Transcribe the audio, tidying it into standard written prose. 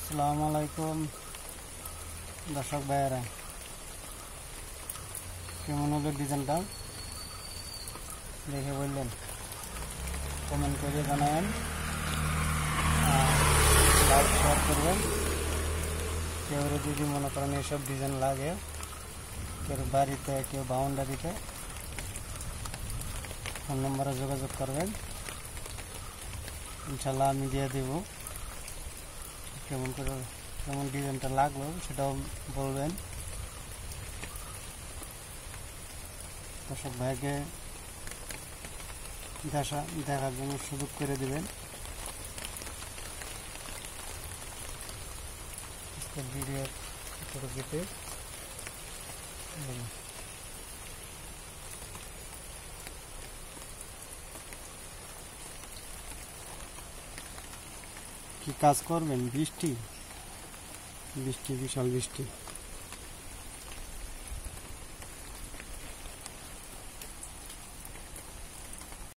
আসসালামু আলাইকুম দর্শক ভাইয়েরা, কেমন হলো ডিজাইনটা দেখে বললেন, কমেন্ট করে জানাবেন, লাইক শেয়ার করবেন। কেউ যদি মনে করেন এসব ডিজাইন লাগে, কেউ বাড়িতে কেউ বাউন্ডারিতে, ফোন নম্বরে যোগাযোগ করবেন, ইনশাল্লাহ আমি দিয়ে দেব। কেমন ডিজাইনটা লাগলো সেটাও বলবেন। দর্শক ভাইকে দেখার জন্য সুযোগ করে দেবেন। ভিডিও ফটোগ্রাফি কি কাজ করবেন? বৃষ্টি বিশাল বৃষ্টি।